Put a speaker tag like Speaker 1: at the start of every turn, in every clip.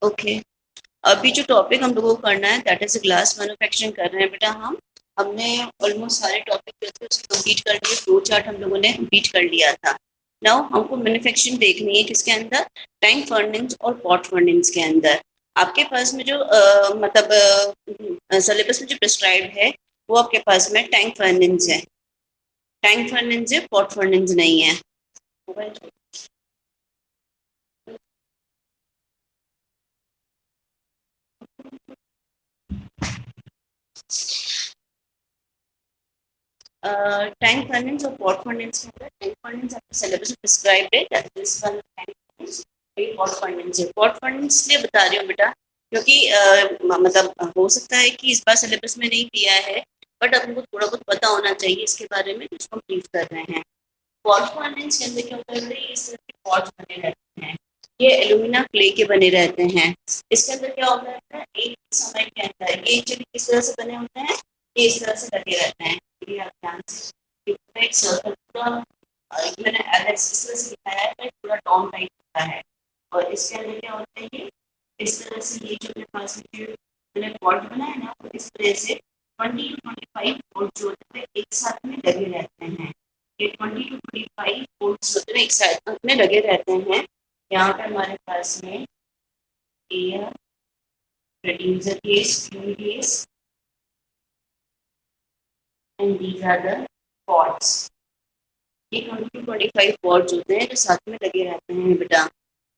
Speaker 1: Okay. अभी जो topic हम लोगों को करना है दैट इज ग्लास मैन्युफैक्चरिंग कर रहे हैं बेटा हम। हमने ऑलमोस्ट सारे टॉपिक जो थे उसको कंप्लीट कर लिए, फ्लो चार्ट हम लोगों ने कंप्लीट कर लिया था। नाउ हमको मैन्युफैक्चरिंग देखनी है किसके अंदर, टैंक फर्नेस और पॉट फर्नेस के अंदर। आपके पास में जो मतलब सिलेबस में जो प्रिस्क्राइब है वो आपके पास में टैंक फर्नेस है। टैंक फर्नेस है, पॉट फर्नेस नहीं है। टैंक फर्नेस और पॉट फर्नेस के अंदर टैंक फर्नेस आपके सिलेबस में प्रिस्क्राइब्ड है, that this one tank furnace, ये पॉट फर्नेस है। पॉट फर्नेस इसलिए बता रही हूँ बेटा क्योंकि मतलब हो सकता है कि इस बार सिलेबस में नहीं दिया है, बट हमको थोड़ा बहुत पता होना चाहिए इसके बारे में, जिसको हम ब्रीफ कर रहे हैं। पॉट फर्नेस के अंदर क्या होता है, इस तरह के पॉट बने रहते हैं। ये एल्यूमिना क्ले के बने रहते हैं। इसके अंदर क्या होता है, एक समय के अंदर ये एक्चुअली किस तरह से बने होते हैं, ये इस तरह से लगे रहते हैं। ये आप ध्यान से एक सर्कल पूरा मैंने एलेक्स इस तरह से दिखाया है, तो पूरा डॉम टाइप होता है। और इसके अंदर क्या होता है, ये इस तरह से ये जो मेरे पास में मैंने पॉट बनाया ना, तो इस तरह से 20 to 25 वोल्ट जो होते हैं एक साथ में लगे रहते हैं। ये 20 to 25 वोल्ट होते हैं एक साथ में लगे रहते हैं। यहाँ पे हमारे पास में air, reducer case, fuel case, and these are the pods. ये 20 to 25 pods होते हैं जो साथ में लगे रहते हैं बेटा।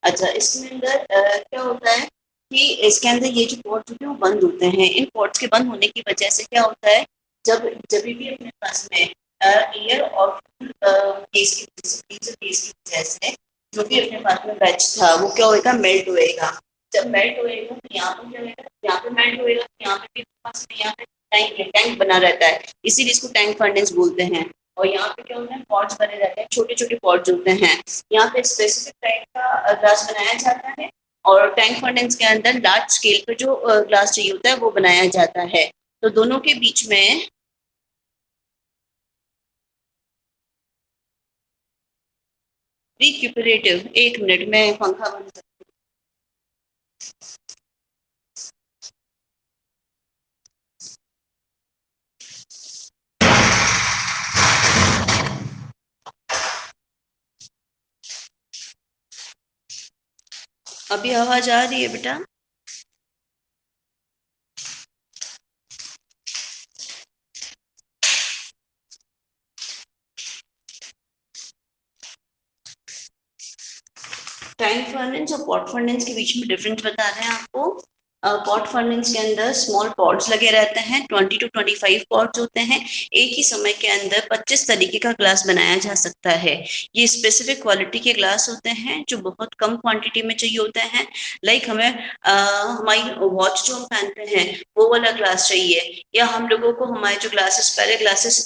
Speaker 1: अच्छा, इसके अंदर क्या होता है कि इसके अंदर ये जो पॉट्स होते हैं वो बंद होते हैं। इन पॉट्स के बंद होने की वजह से क्या होता है, जब जब भी अपने पास में एयर और केस की वजह से जो भी अपने पास में बैच था वो क्या होएगा, मेल्ट होएगा। जब मेल्ट होएगा तो यहाँ पर क्या होएगा, यहाँ पे मेल्ट होएगा तो यहाँ पे भी अपने पास में यहाँ पे टैंक बना रहता है, इसीलिए इसको टैंक फर्नेस बोलते हैं। और यहाँ पे क्या होता है, पॉट्स बने रहते हैं, छोटे छोटे पॉट्स होते हैं। यहाँ पे स्पेसिफिक टाइप का ग्लास बनाया जाता है। और टैंक फर्नेस के अंदर लार्ज स्केल पे जो ग्लास चाहिए होता है वो बनाया जाता है। तो दोनों के बीच में रिक्यूपरेटिव, एक मिनट में पंखा बंद कर। अभी आवाज आ रही है बेटा? टैंक फर्नेस और पॉट फर्नेस के बीच में डिफरेंस बता रहे हैं आपको। पॉट फर्नेस के अंदर स्मॉल पॉट्स लगे रहते हैं, 20 to 25 पॉट्स होते हैं। एक ही समय के अंदर 25 तरीके का ग्लास बनाया जा सकता है। ये स्पेसिफिक क्वालिटी के ग्लास होते हैं जो बहुत कम क्वांटिटी में चाहिए होते हैं। लाइक हमें हमारी वॉच जो हम पहनते हैं वो वाला ग्लास चाहिए, या हम लोगों को हमारे जो ग्लासेस पहले ग्लासेस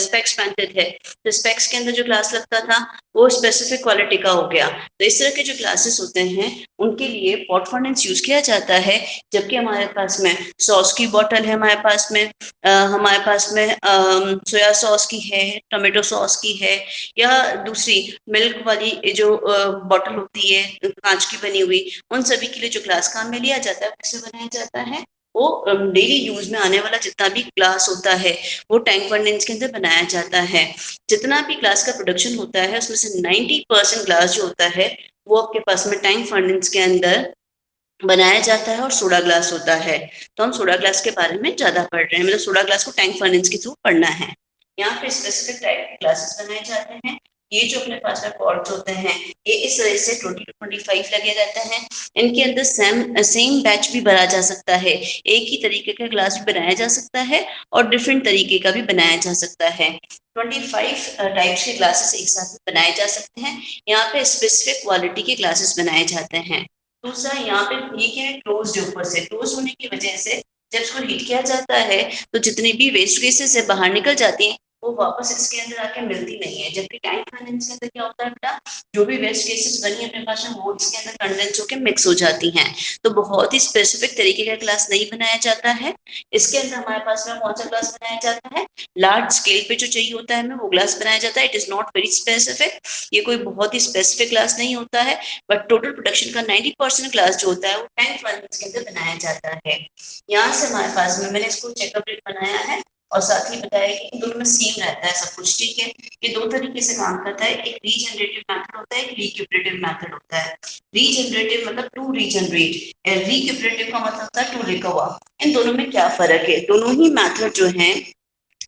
Speaker 1: स्पेक्स पहनते थे, तो स्पेक्स के अंदर जो ग्लास लगता था वो स्पेसिफिक क्वालिटी का हो गया। तो इस तरह के जो ग्लासेस होते हैं उनके लिए पॉट फर्नेस यूज किया जाता है। जबकि हमारे पास में सॉस की बोतल है, हमारे पास में हमारे पास में सोया सॉस की है, टोमेटो सॉस की है, या दूसरी मिल्क वाली जो बोतल होती है कांच की बनी हुई, उन सभी के लिए जो ग्लास काम में लिया जाता है कैसे बनाया जाता है, वो डेली यूज में आने वाला जितना भी ग्लास होता है वो टैंक फर्नेस के अंदर बनाया जाता है। जितना भी ग्लास का प्रोडक्शन होता है उसमें से 90% ग्लास जो होता है वो आपके पास में टैंक फर्नेस के अंदर बनाया जाता है और सोडा ग्लास होता है। तो हम सोडा ग्लास के बारे में ज्यादा पढ़ रहे हैं, मतलब सोडा ग्लास को टैंक फर्नेस के थ्रू पढ़ना है। यहाँ पे स्पेसिफिक टाइप के ग्लासेस बनाए जाते हैं। ये जो अपने पास में पॉट्स होते हैं ये इस तरह से 20 to 25 लगे रहते हैं। इनके अंदर सेम बैच भी भरा जा सकता है, एक ही तरीके का ग्लास भी बनाया जा सकता है और डिफरेंट तरीके का भी बनाया जा सकता है। 25 टाइप्स के ग्लासेस एक साथ में बनाए जा सकते हैं। यहाँ पे स्पेसिफिक क्वालिटी के ग्लासेस बनाए जाते हैं। दूसरा यहाँ पे ये क्या है, क्लोज ऊपर से क्लोज होने की वजह से जब इसको हीट किया जाता है तो जितनी भी वेस्ट गैसेस है बाहर निकल जाती हैं, वो वापस इसके अंदर आके मिलती नहीं है। जबकि टैंक फर्नेस के अंदर क्या होता है बेटा, जो भी वेस्ट गेसेस बनी अपने पास में वो इसके अंदर कंडेंस होकर मिक्स हो जाती हैं। तो बहुत ही स्पेसिफिक तरीके का ग्लास नहीं बनाया जाता है। इसके अंदर हमारे पास में कौन सा ग्लास बनाया जाता है, लार्ज स्केल पे जो चाहिए होता है हमें वो ग्लास बनाया जाता है। It is not very specific, ये कोई बहुत ही स्पेसिफिक ग्लास नहीं होता है, बट टोटल प्रोडक्शन का 90% ग्लास जो होता है वो टैंक फर्नेस के अंदर बनाया जाता है। यहाँ से हमारे पास में मैंने इसको चेकअप रेट बनाया है और साथ ही बताया कि इन दोनों में सेम रहता है सब कुछ, ठीक है। ये दो तरीके से काम करता है, एक रीजनरेटिव मेथड होता है, एक रिक्यूपरेटिव मेथड होता है। रीजनरेटिव मतलब टू रीजनरेट, रिक्यूपरेटिव का मतलब होता है टू रिकवर। इन दोनों में क्या फर्क है, दोनों ही मेथड जो है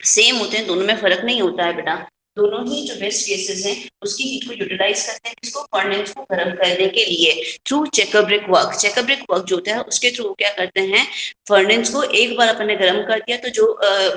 Speaker 1: सेम होते हैं, दोनों में फर्क नहीं होता है बेटा। दोनों ही जो वेस्ट गेसेस हैं उसकी हीट को यूटिलाइज करते हैं इसको फर्नेस को गर्म करने के लिए through checker brick work. Checker brick work जो होता है उसके थ्रू क्या करते हैं, फर्नेस को एक बार अपन ने गर्म कर दिया तो जो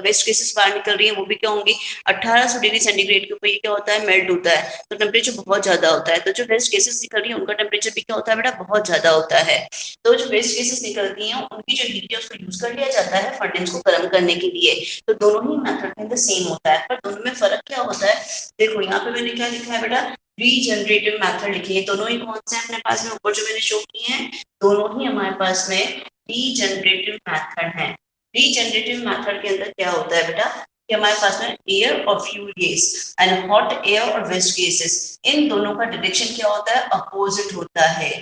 Speaker 1: वेस्ट गेसेस बाहर निकल रही है वो भी क्या होंगी, 1800 डिग्री सेंटीग्रेड के ऊपर ये क्या होता है, मेल्ट होता है। तो टेम्परेचर बहुत ज्यादा होता है, तो जो वेस्ट गेसेस निकल रही है उनका टेम्परेचर भी क्या होता है बेटा, बहुत ज्यादा होता है। तो जो वेस्ट गेसेस निकलती हैं उनकी जो हीट है उसको यूज कर लिया जाता है फर्नेस को गर्म करने के लिए। तो दोनों ही मेथड के अंदर सेम होता है, पर दोनों में फर्क क्या होता है, देखो यहाँ पे मैंने क्या लिखा है बेटा, रीजनरेटिव मेथड लिखी है। दोनों ही कौन से हैं अपने पास में, ऊपर जो मैंने शो किए हैं दोनों ही हमारे पास में रीजनरेटिव मेथड है। रीजनरेटिव मेथड के अंदर क्या होता है बेटा कि हमारे पास में एयर और fuel gas and hot air और वेस्ट गैसेस, इन दोनों का डायरेक्शन क्या होता है, अपोजिट होता है।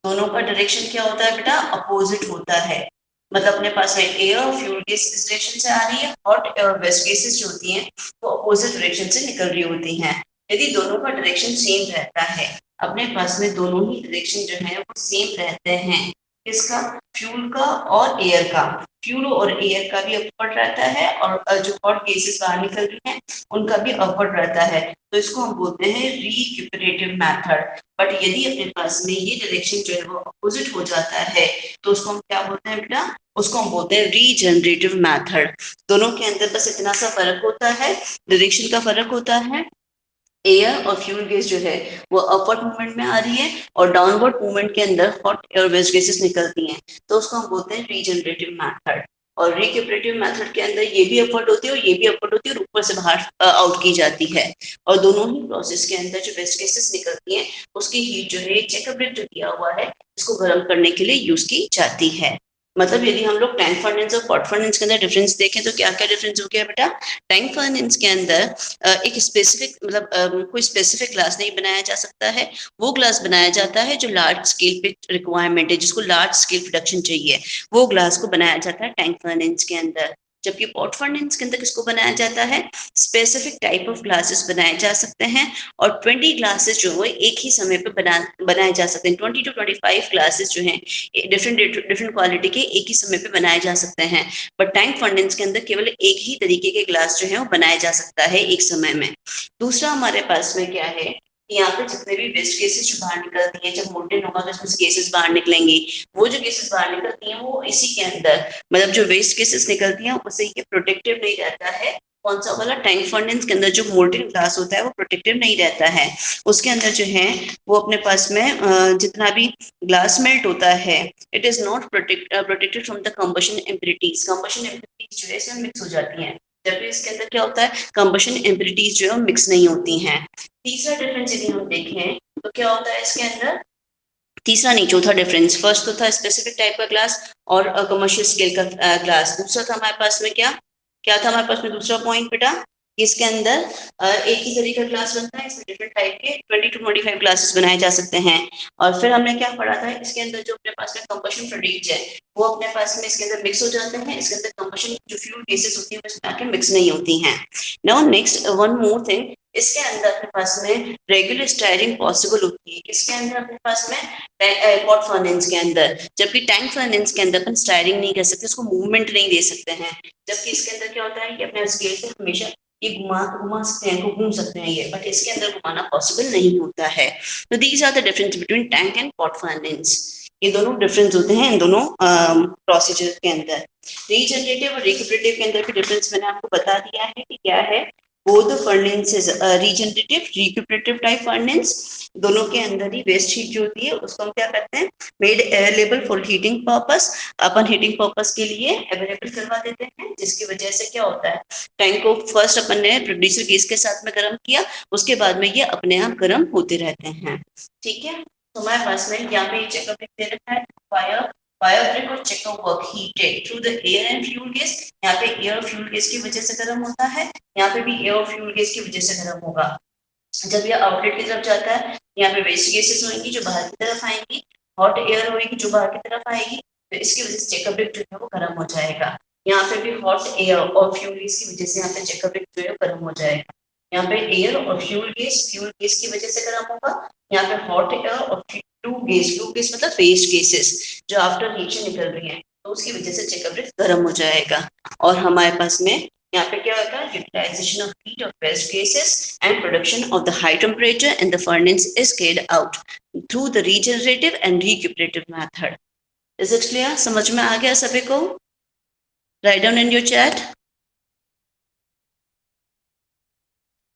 Speaker 1: दोनों का डायरेक्शन क्या होता है बेटा, अपोजिट होता है। मतलब अपने पास में एयर और फ्यूल गैस इस डायरेक्शन से आ रही है, हॉट एयर और वेस्ट गैसेस जो होती हैं वो अपोजिट डायरेक्शन से निकल रही होती हैं। यदि दोनों का डायरेक्शन सेम रहता है, अपने पास में दोनों ही डायरेक्शन जो है वो सेम रहते हैं, किसका, फ्यूल का और एयर का। फ्यूल और एयर का भी अपवर्ड रहता है और जो हॉट गैसेस बाहर निकल रही हैं उनका भी अपवर्ड रहता है। तो इसको हम बोलते हैं रिक्यूपरेटिव मेथड। बट यदि अपने पास में ये डायरेक्शन जो है वो अपोजिट हो जाता है तो उसको हम क्या बोलते हैं बेटा, उसको हम बोलते हैं रीजनरेटिव मेथड। दोनों के अंदर बस इतना सा फर्क होता है, डायरेक्शन का फर्क होता है। एयर और फ्यूल गैस जो है वो अपवर्ड मूवमेंट में आ रही है और डाउनवर्ड मूवमेंट के अंदर हॉट एयर वेस्ट गैसेस निकलती हैं, तो उसको हम बोलते हैं रीजनरेटिव मेथड। और रिक्यूपरेटिव मेथड के अंदर ये भी अपवर्ड होती है और ये भी अपवर्ड होती है और ऊपर से बाहर आउट की जाती है। और दोनों ही प्रोसेस के अंदर जो वेस्ट गैसेस निकलती हैं उसकी हीट जो है चेकर ब्रिक जो किया हुआ है इसको गर्म करने के लिए यूज की जाती है। मतलब यदि हम लोग टैंक फर्नेस और पॉट फर्नेस के अंदर डिफरेंस देखें तो क्या क्या डिफरेंस हो गया बेटा, टैंक फर्नेस के अंदर एक स्पेसिफिक मतलब कोई स्पेसिफिक ग्लास नहीं बनाया जा सकता है। वो ग्लास बनाया जाता है जो लार्ज स्केल पे रिक्वायरमेंट है, जिसको लार्ज स्केल प्रोडक्शन चाहिए, वो ग्लास को बनाया जाता है टैंक फर्नेस के अंदर। जबकि पॉट फर्नेस के अंदर किसको बनाया जाता है, स्पेसिफिक टाइप ऑफ ग्लासेस बनाए जा सकते हैं और 20 ग्लासेस जो है एक ही समय पे बनाए जा सकते हैं। 20 to 25 ग्लासेस जो हैं डिफरेंट डिफरेंट क्वालिटी के एक ही समय पे बनाए जा सकते हैं। बट टैंक फर्नेस के अंदर केवल एक ही तरीके के ग्लास जो है वो बनाया जा सकता है एक समय में। दूसरा हमारे पास में क्या है, यहाँ पे जितने भी वेस्ट गैसेस जो बाहर निकलती हैं, जब मोल्टेन होगा तो इसमें से गैसेस बाहर निकलेंगी। वो जो गैसेस बाहर निकलती हैं वो इसी के अंदर मतलब जो वेस्ट गैसेस निकलती हैं उससे ये प्रोटेक्टिव नहीं रहता है। कौन सा वाला, टैंक फर्नेस के अंदर जो मोल्टेन ग्लास होता है वो प्रोटेक्टिव नहीं रहता है। उसके अंदर जो है वो अपने पास में जितना भी ग्लास मेल्ट होता है it is not protected from the combustion impurities. Combustion impurities जो है इसमें मिक्स हो जाती हैं, जबकि इसके अंदर क्या होता है, कंबशन इम्प्योरिटीज जो है मिक्स नहीं होती हैं। तीसरा डिफरेंस यदि हम देखें तो क्या होता है इसके अंदर, तीसरा नहीं चौथा डिफरेंस, फर्स्ट तो था स्पेसिफिक टाइप का ग्लास और कमर्शियल स्केल का ग्लास। दूसरा था हमारे पास में क्या क्या था हमारे पास में दूसरा पॉइंट बेटा, इसके अंदर एक ही तरीके का ग्लास बनता है, इसमें डिफरेंट टाइप के 20 to 25 ग्लासेस बनाए जा सकते हैं। और फिर हमने क्या पढ़ा था, इसके अंदर जो अपने पास में कंबशन प्रोडक्ट्स है वो अपने पास में इसके अंदर मिक्स हो जाते हैं। इसके अंदर कंबशन जो फ्यूल गैसेस होती है उसमें आके मिक्स नहीं होती हैं। Now next one more thing, इसके अंदर अपने पास में रेगुलर स्टायरिंग पॉसिबल होती है। इसके अंदर अपने पास में पॉट फर्नेस के अंदर, जबकि टैंक फर्नेस के अंदर अपन स्टायरिंग नहीं कर सकते, उसको मूवमेंट नहीं दे सकते हैं। जबकि इसके अंदर क्या होता है कि अपने स्केल से हमेशा ये घुमा घुमा सकते हैं, घूम सकते हैं ये, बट इसके अंदर घुमाना पॉसिबल नहीं होता है। तो these are the difference between tank and pot furnace. ये दोनों डिफरेंस होते हैं इन दोनों प्रोसीजर के अंदर। रीजनरेटिव और रिक्यूपरेटिव के अंदर भी डिफरेंस मैंने आपको बता दिया है कि क्या है। Both furnaces regenerative recuperative type furnace, दोनों के अंदर ही वेस्ट हीट जो होती है उसको हम क्या करते हैं, made available for heating purpose, upon heating purpose के लिए अवेलेबल करवा देते हैं, जिसकी वजह से क्या होता है, टैंक को फर्स्ट अपन ने प्रोड्यूसर गैस के साथ में गर्म किया, उसके बाद में ये अपने आप गर्म होते रहते हैं। ठीक है, तो हमारे पास में यहाँ पे चेकअप दे रखा है, फायर बायोब्रिक और checkup work heated through the air and fuel gas, यहाँ पे एयर फ्यूल गैस की वजह से गर्म होता है, यहाँ पे भी एयर फ्यूल गैस की वजह से गर्म होगा। जब ये आउटलेट की तरफ जाता है, यहाँ पे वेस्ट गैसेस होंगी जो बाहर की तरफ आएंगी, हॉट एयर होगी जो बाहर की तरफ आएगी, तो इसकी वजह से चेकअप ब्रिक जो है वो गर्म हो जाएगा। यहाँ पे भी हॉट एयर और फ्यूल गैस की वजह से यहाँ पे चेकअप ब्रिक जो है गर्म हो जाएगा। यहाँ पे एयर और फ्यूल गैस की वजह से गर्म होगा, यहाँ पे हॉट एयर और फ्लू गैस मतलब वेस्ट गैसेस जो आफ्टर हीट से निकल रही है, तो उसकी वजह से चेकअप ब्रिक गर्म हो जाएगा। और हमारे पास में यहाँ पे क्या होता है, utilization of heat of waste gases and production of the high temperature in the furnace is carried out through the regenerative and recuperative method. Is it clear? समझ में आ गया सभी को? Write down in your chat.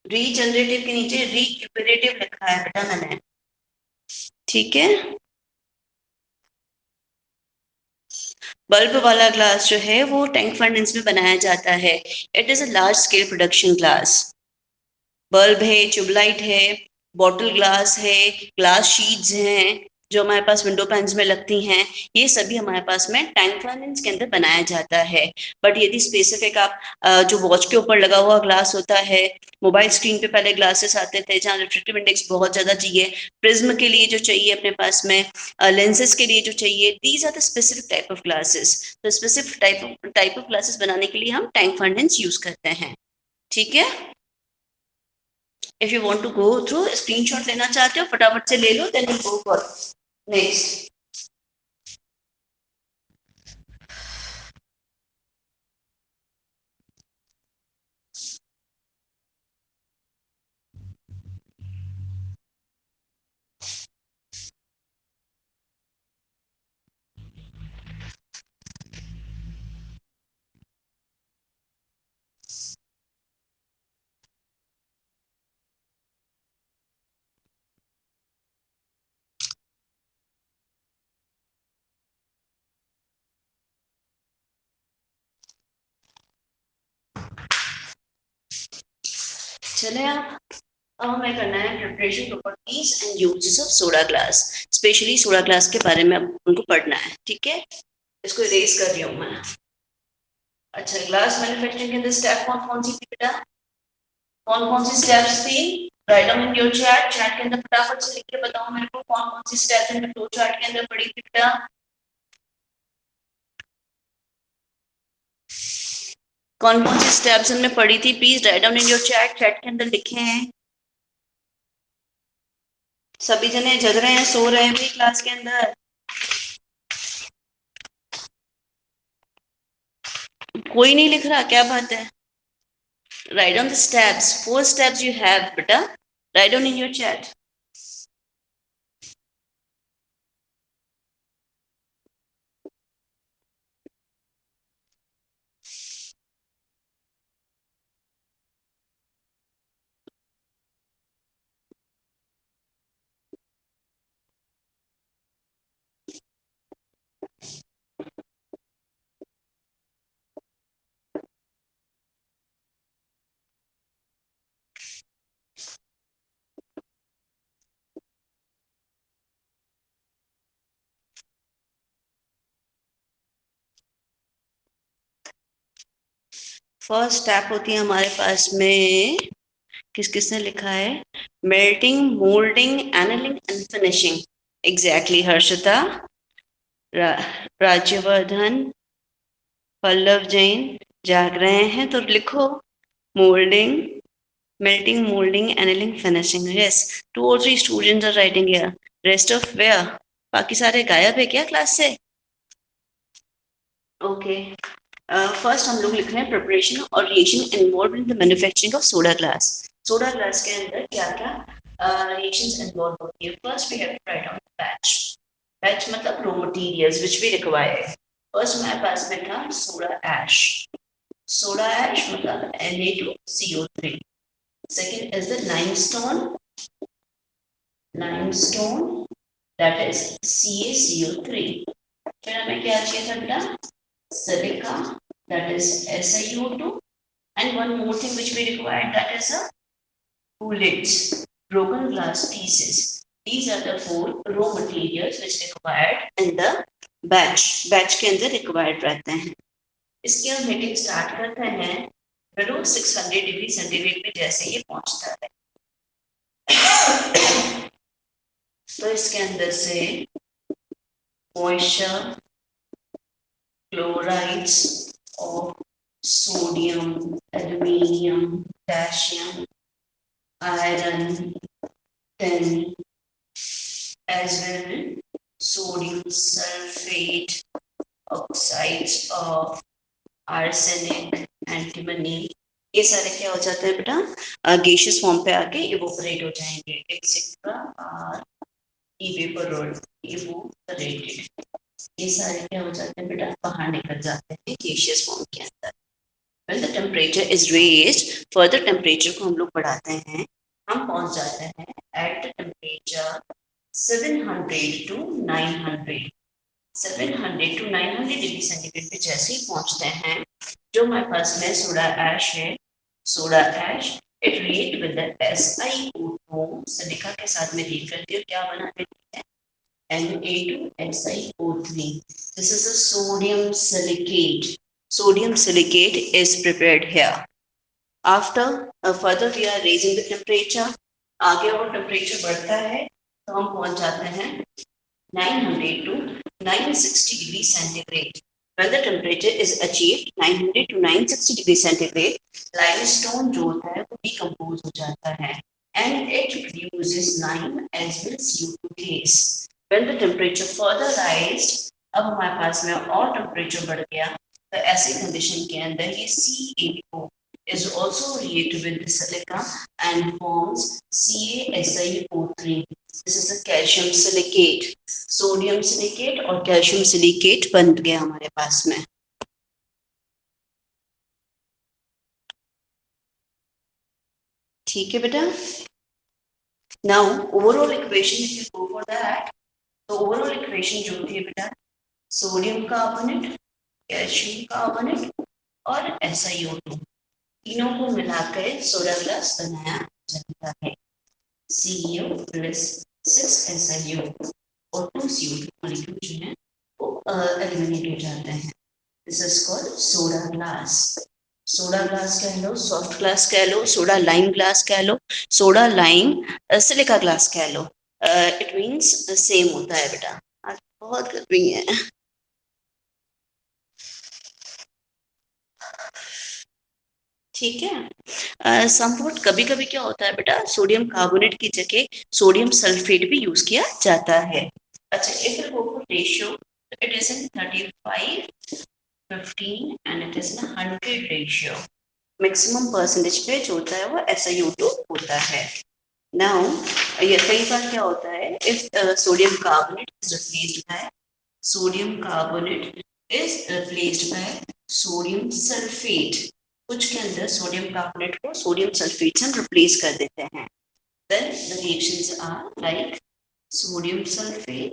Speaker 1: Regenerative के नीचे recuperative लिखा है बेटा मैंने, ठीक है। बल्ब वाला ग्लास जो है वो टैंक फर्नेस में बनाया जाता है। It is a large scale production glass. Bulb है, ट्यूबलाइट है, बॉटल ग्लास है, ग्लास शीट्स हैं जो हमारे पास विंडो पैन्स में लगती हैं, ये सभी हमारे पास में टैंक फर्नेस के अंदर बनाया जाता है। बट यदि स्पेसिफिक आप जो वॉच के ऊपर लगा हुआ ग्लास होता है, मोबाइल स्क्रीन पे पहले ग्लासेस आते थे जहाँ रिफ्रेक्टिव इंडेक्स बहुत ज्यादा चाहिए, प्रिज्म के लिए जो चाहिए अपने पास में, लेंसेज के लिए जो चाहिए, these are the specific type of glasses. तो स्पेसिफिक टाइप ऑफ ग्लासेस बनाने के लिए हम टैंक फर्नेस यूज करते हैं, ठीक है। If you want to go through screenshot लेना चाहते हो फटाफट से ले लो, then you go for next. चले आप, अब हमें करना है preparation properties and uses of soda glass. Specially soda glass के बारे में उनको पढ़ना है, ठीक है। इसको इरेज कर रही हूँ मैं। अच्छा, ग्लास मैन्युफैक्चरिंग के अंदर स्टेप कौन कौन सी थी बेटा, कौन कौन सी स्टेप्स थी? Right down in your chat, chat के अंदर फटाफट से लिख के बताओ मेरे को कौन कौन सी स्टेप्स इन फ्लो चार्ट के अंदर पड़ी थी बेटा। कौन कौन सी स्टेप्स इनमें पड़ी थी, please right down in your chat, chat के अंदर लिखे हैं। सभी जने जग रहे हैं, सो रहे हैं भी क्लास के अंदर? कोई नहीं लिख रहा, क्या बात है? Write down the steps, 4 steps you have बेटा, write down in your chat. First step होती है हमारे पास में, किसने लिखा है, melting, moulding, annealing and finishing. Exactly Harshita, Rajyavardhan, Pallav Jain जाग रहे हैं तो लिखो, moulding, melting, molding, annealing, finishing. Yes, 2 or 3 students are writing here. Rest of where? बाकी सारे गायब है क्या क्लास से? ओके, फर्स्ट हम लोग लिख रहे हैं प्रिपरेशन और reaction involve in the manufacturing of soda glass. Soda glass के अंदर क्या क्या रिएक्शंस इन्वॉल्व होती है? First we have to write down batch. Batch मतलब raw materials which we require. First हमारे पास में था सोडा ऐश। सोडा ऐश मतलब Na2CO3, Second is the limestone. Limestone, that is CaCO3. फिर हमें क्या चाहिए था बेटा? Silica, that is SiO2, and one more thing which we required, that is a bullets, broken glass pieces. These are the four raw materials which required in the batch. Batch के अंदर required रहते हैं. इसकी हम heating start करते हैं below 600 degree centigrade पे जैसे ये पहुंचता है तो इसके अंदर से moisture, chlorides of sodium, aluminium, potassium, iron, tin, as well sodium sulfate, oxides of arsenic, antimony, ये सारे क्या हो जाते हैं बेटा? गैसियस फॉर्म पे आके इवोपरेट हो जाएंगे, एक्सेट्रा आर इवेपोरेटेड. ये सारे क्या हो जाते हैं बेटा? बाहर निकल जाते हैं गैसियस फॉर्म के अंदर. When the temperature is raised, further temperature को हम लोग बढ़ाते हैं, हम पहुंच जाते हैं at the temperature 700 to 900. 700 to 900 degree centigrade पे जैसे ही पहुंचते हैं, जो हमारे पास में सोडा ऐश है, soda ash it react with the SiO2, silica के साथ में रिएक्ट करती है, क्या बना देती है? Na2SiO3. This is a sodium silicate. Sodium silicate is prepared here. After further we are raising the temperature. आगे और टेम्परेचर बढ़ता है तो हम पहुंच जाते हैं 900 to 960 degree centigrade. When the temperature is achieved 900 to 960 degree centigrade, limestone जो होता है वो decompose हो जाता है and it produces lime as well as CO2 gas. When the temperature further raised, अब हमारे पास में और टेम्परेचर बढ़ गया तो ऐसी कंडीशन के अंदर ये CaO is also react with the silica and forms CaSiO3. This is a calcium silicate. Sodium silicate और कैल्शियम सिलिकेट बन गया हमारे पास में. ठीक है बेटा. Now overall equation if you go for that, तो ओवरऑल इक्वेशन जो होती है बेटा, सोडियम कार्बोनेट, कैल्शियम कार्बोनेट और SiO2 तीनों को मिलाकर सोडा ग्लास बनाया जाता है. CO प्लस 6SiO और 2CO2 मॉलिक्यूल जो है वो एलिमिनेट हो जाते हैं. This is called soda glass. Soda glass कह लो, सॉफ्ट ग्लास कह लो, सोडा लाइम ग्लास कह लो, सोडा लाइम सिलिका ग्लास कह लो, इट मींस सेम होता है बेटा. आज बहुत गर्मी है. ठीक है. समवॉट कभी कभी क्या होता है बेटा, सोडियम कार्बोनेट की जगह सोडियम सल्फेट भी यूज किया जाता है. अच्छा, if you go for ratio, it is in 35 15 and it is in 100 ratio. Maximum percentage पे जो होता है वो SiO2 होता है. नाउ ये कई बार क्या होता है, if sodium carbonate is replaced by sodium sulphate, कुछ के अंदर सोडियम कार्बोनेट को सोडियम सल्फेट से हम रिप्लेस कर देते हैं. Then the reactions are like sodium sulphate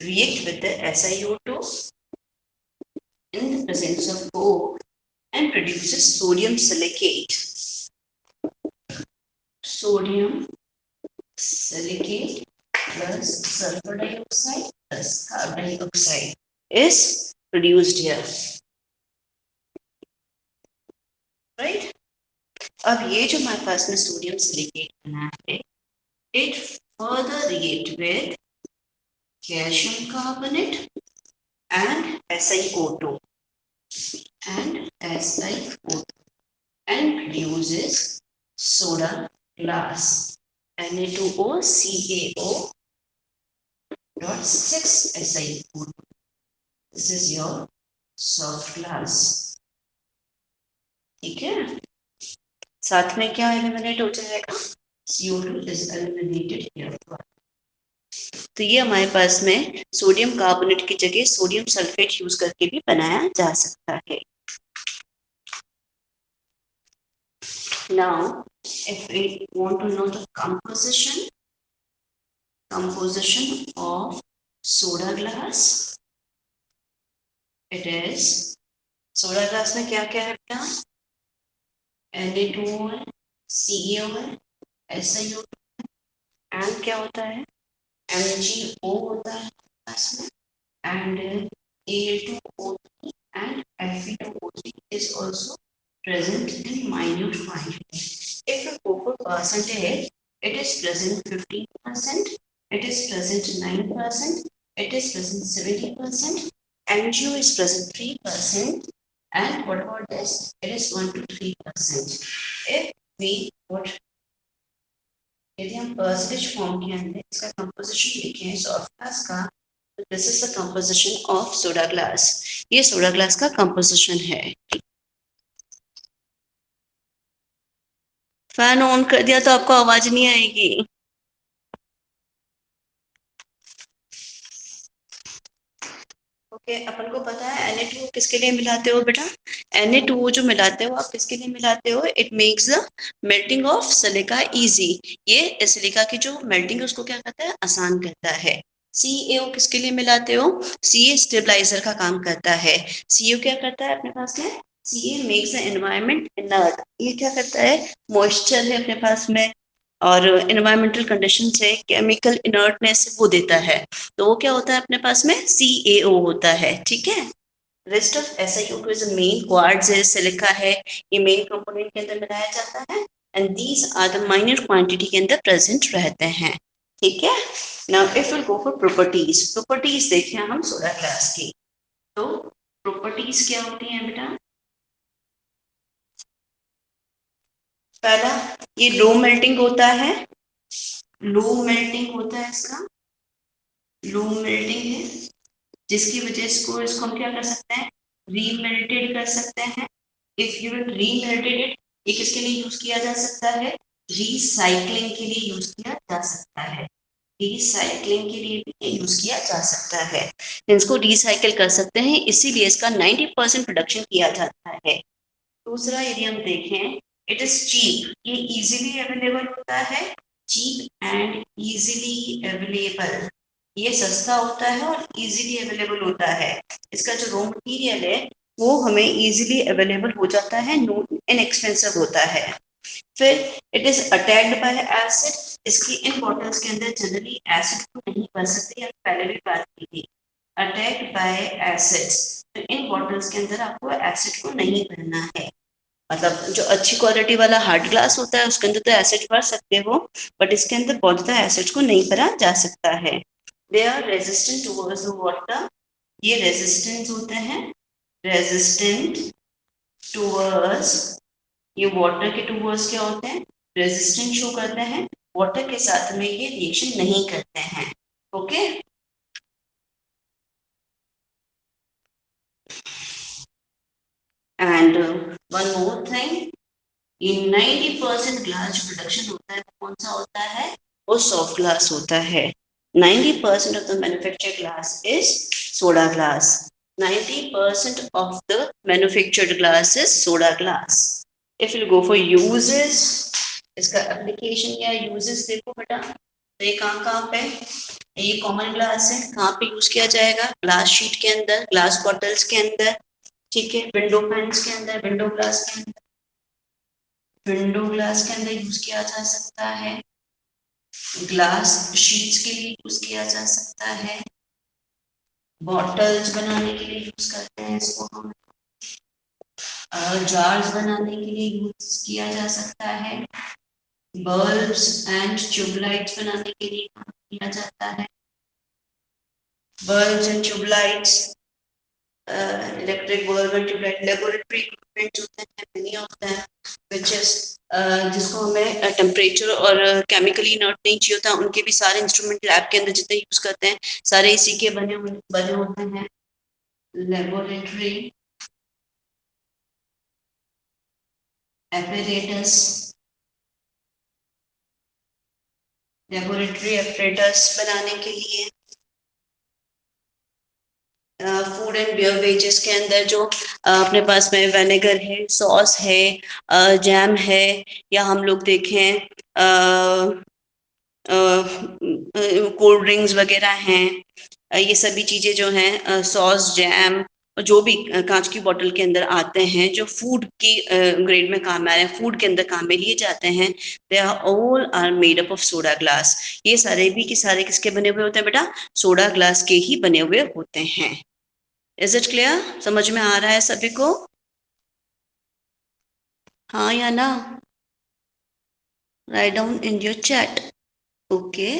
Speaker 1: react with the SiO2 in the presence of coke and produces sodium silicate. Sodium silicate plus sulfur dioxide plus carbon dioxide is produced here. Right? अब ये जो हमारे पास में sodium silicate बना है, it further react with calcium carbonate and SiO2 and produces soda glass, Na2O CaO dot 6SiO2. This is your soft glass. ठीक है. साथ में क्या एलिमिनेट हो जाएगा? CO2 is eliminated here. तो ये हमारे पास में सोडियम कार्बोनेट की जगह सोडियम सल्फेट यूज करके भी बनाया जा सकता है. Now, if we want to know the composition of soda glass, it is soda glass में क्या क्या है बेटा? Na2O है, CaO है, SiO2 एंड क्या होता है? MgO होता है glass में and Al2O3 and Fe2O3 is also present in minute quantity. If you go for percentage, it is present 15%, it is present 9%, it is present 70%, MgO is present 3%, and what about this? It is 1 to 3%. If we put यदि हम percentage form के अंदर इसका composition लिखें soft glass का, तो this is the composition of soda glass. ये soda glass का कंपोजिशन है. फैन ऑन कर दिया तो आपको आवाज नहीं आएगी. ओके, अपन को पता है Na2O किसके लिए मिलाते हो बेटा? Na2O जो मिलाते हो आप किसके लिए मिलाते हो? It makes the melting of silica easy. ये सिलिका की जो मेल्टिंग है उसको क्या करता है? आसान करता है. CaO किसके लिए मिलाते हो? Ca स्टेबलाइजर का काम करता है. Co क्या करता है अपने पास में? Ca makes the environment inert. ये क्या करता है? मॉइस्चर है अपने पास में और एनवायरमेंटल कंडीशन से केमिकल इनर्टनेस वो देता है. तो वो क्या होता है अपने पास में? CaO होता है. ठीक है. Rest of SiO2 is main, quartz है, सिलिका है, ये मेन कंपोनेंट के अंदर मिलाया जाता है and these are the minor quantity के अंदर प्रेजेंट रहते हैं. ठीक है. Now if will go for properties देखें हम सोडा ग्लास की, तो प्रॉपर्टीज क्या होती हैं बेटा? पहला, ये लो मेल्टिंग होता है, इसका लो मेल्टिंग है, जिसकी वजह से इसको हम क्या कर सकते हैं? रीमेल्टेड कर सकते हैं. इफ यू विल रीमेल्टेड इट, ये किसके लिए यूज किया जा सकता है? रिसाइकलिंग के लिए यूज किया जा सकता है. रिसाइकलिंग के लिए भी यूज किया जा सकता है. इसको रिसाइकल कर सकते हैं, इसीलिए इसका 90% प्रोडक्शन किया जाता है. दूसरा, यदि हम देखें, इट इज चीप. ये इजीली अवेलेबल होता है. चीप एंड इजीली अवेलेबल, ये सस्ता होता है और इजीली अवेलेबल होता है. इसका जो रॉ मटेरियल है वो हमें इजीली अवेलेबल हो जाता है, इनएक्सपेंसिव होता है. फिर it is attacked by acid. इसकी इन बॉटल्स के अंदर जनरली एसिड को नहीं भर सकते, या पहले भी बात की थी. अटैक्ड बाय एसिड्स, तो इन बॉटल्स के अंदर आपको एसिड को नहीं भरना है. मतलब जो अच्छी क्वालिटी वाला हार्ड ग्लास होता है उसके अंदर तो एसिड भर सकते हो, बट इसके अंदर बहुत ज्यादा एसिड को नहीं भरा जा सकता है. They are resistant towards the water. ये रेजिस्टेंट होते हैं, रेजिस्टेंट टुवर्ड्स, ये वाटर के टुवर्ड्स क्या होते हैं? रेजिस्टेंट शो करते हैं. वाटर के साथ में ये रिएक्शन नहीं करते हैं. Okay. And one more thing, ये 90% ग्लास जो प्रोडक्शन होता है कौन सा होता है? वो सॉफ्ट ग्लास होता है. 90% of the manufactured glass is soda glass. 90% of the manufactured glass is soda glass. If you go for uses, इसका एप्लीकेशन या यूजेस देखो बेटा, तो ये कहाँ कहाँ पे? ये कॉमन ग्लास है, कहाँ पे यूज किया जाएगा? ग्लास शीट के अंदर, ग्लास बॉटल्स के अंदर. ठीक है. विंडो पैन्स के अंदर, विंडो ग्लास के अंदर, विंडो ग्लास के अंदर यूज किया जा सकता है. ग्लास शीट्स के लिए यूज किया जा सकता है. बॉटल्स बनाने के लिए यूज करते हैं इसको हम. जार्स बनाने के लिए यूज किया जा सकता है. बल्ब्स एंड ट्यूबलाइट्स बनाने के लिए किया जाता है. Bulbs and tubelights, electric bulb and tubelight, laboratory equipment होते हैं, many of them which is जिसको हमें टेम्परेचर और केमिकली इनर्ट नहीं चाहिए होता, उनके भी सारे इंस्ट्रूमेंट लैब के अंदर जितने यूज करते हैं सारे इसी के बने होते हैं. लेबोरेटरी एपरेटस, लेबोरेटरी एपरेटस बनाने के लिए फूड एंड बेवरेजेस के अंदर जो अपने पास में विनेगर है, सॉस है, जैम है, या हम लोग देखें कोल्ड ड्रिंक्स वगैरह हैं, ये सभी चीजें जो हैं, सॉस, जैम, जो भी कांच की बोतल के अंदर आते हैं, जो फूड की ग्रेड में काम आ रहे हैं, फूड के अंदर काम में लिए जाते हैं, they are all are made up of soda glass. ये सारे भी के सारे किसके बने हुए होते हैं बेटा? सोडा ग्लास के ही बने हुए होते हैं। Is it clear? समझ में आ रहा है सभी को? हाँ या ना? Right down in your chat. Okay,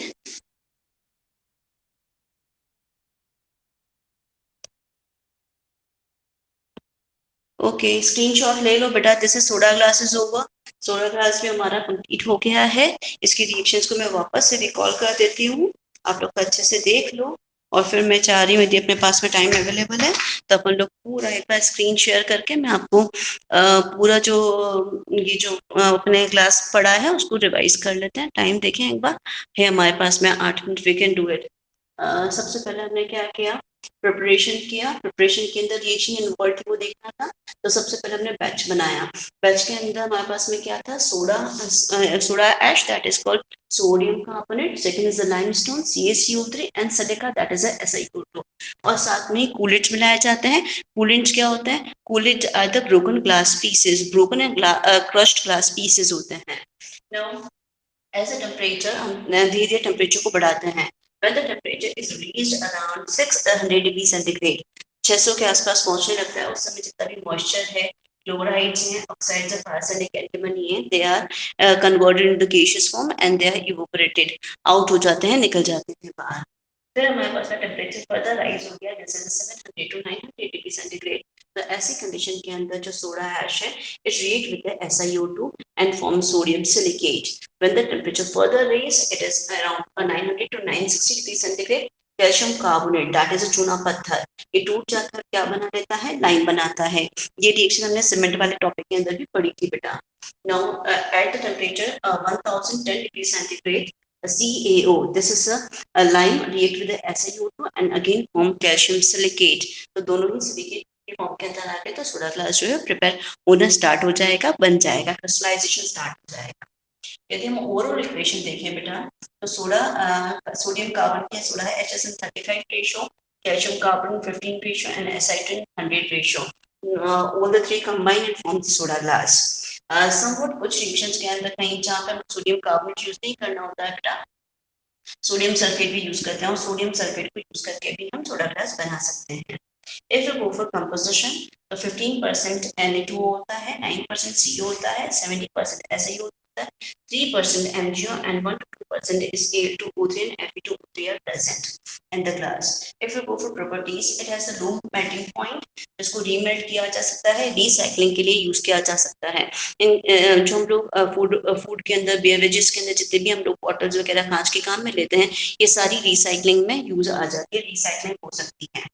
Speaker 1: okay, screenshot ले लो बेटा। This is soda glass is over. Soda glass भी हमारा कंप्लीट हो गया है। इसकी रिएक्शंस को मैं वापस से रिकॉल कर देती हूँ, आप लोग अच्छे से देख लो। और फिर मैं चाह रही हूँ यदि अपने पास में टाइम अवेलेबल है तो अपन लोग पूरा एक बार स्क्रीन शेयर करके मैं आपको पूरा जो ये जो अपने क्लास पढ़ा है उसको रिवाइज कर लेते हैं। टाइम देखें एक बार, है हमारे पास में 8 minute, we can do it. सबसे पहले हमने क्या किया? प्रिपरेशन किया। प्रिपरेशन के अंदर रिएक्शन इन्वॉल्व थी वो देखना था। तो सबसे पहले हमने बैच बनाया। बैच के अंदर हमारे पास में क्या था? Soda ash, that is called sodium carbonate. Second is the limestone, CaCO3, and silica, that is SiO2। और साथ में कूलेंट्स मिलाए जाते हैं। कूलेंट्स क्या होते हैं? Coolant are the broken glass pieces, broken and crushed glass pieces होते हैं। नाउ एज अ टेम्परेचर, हम धीरे धीरे टेम्परेचर को बढ़ाते हैं। When the temperature is reached around 600 degree centigrade, 600 के आसपास पहुंचने लगता है, उस समय जितना भी मॉइस्चर है, क्लोराइड्स हैं, ऑक्साइड्स ऑफ आर्सेनिक, एंटीमनी है, they are converted into gaseous form and they are evaporated, out हो जाते हैं, निकल जाते हैं बाहर। फिर हमारे पास का टेम्परेचर फर्दर राइज हो गया, जैसे 700 to 900 डिग्री सेंटीग्रेड। तो ऐसी कंडीशन के अंदर जो सोडा ऐश है, it react with the SiO2 and form sodium silicate. When the temperature further raised, it is around 900 to 960 degrees centigrade. Calcium carbonate, that is a चूना पत्थर, ये टूट जाकर क्या बना लेता है? लाइम बनाता है। ये रिएक्शन हमने सीमेंट वाले टॉपिक के अंदर भी पढ़ी थी बेटा। Now at the temperature 1010 degree centigrade, CaO, this is a lime react with the SiO2 and again form calcium silicate। तो दोनों ही सिलिकेट के फॉर्म के अंदर आ गए तो सोडा ग्लास जो है प्रिपेयर होना स्टार्ट हो जाएगा, बन जाएगा, क्रिस्टलाइजेशन स्टार्ट हो जाएगा। यदि हम ओवरऑल इक्वेशन देखें बेटा, तो सोडियम कार्बन के सोडा है HSN 35 ratio, calcium carbon 15 ratio and एसाइटिन 100 ratio. All the three combine and form the soda glass. Somewhat कुछ रिएक्शंस के अंदर कहीं जहाँ पर सोडियम कार्बोनेट यूज नहीं करना होता है बेटा, सोडियम सल्फेट भी यूज करते हैं, और सोडियम सल्फेट को यूज करके भी हम सोडा ग्लास बना सकते हैं। If you go for composition, तो 15% Na2 होता है, 9% CO होता है, 70% SiO होता है, 3% MgO and 1 to 2% is Al2O3 and Fe2O3 are present in the glass. If you go for properties, it has a low melting point, इसको रीमेल्ट किया जा सकता है, रिसाइकलिंग के लिए यूज किया जा सकता है। जो हम लोग फूड के अंदर, बेवरेजेस के अंदर जितने भी हम लोग बॉटल्स वगैरह कांच के काम में लेते हैं, ये सारी रिसाइकलिंग में यूज आ जाती है, रिसाइकलिंग हो सकती है।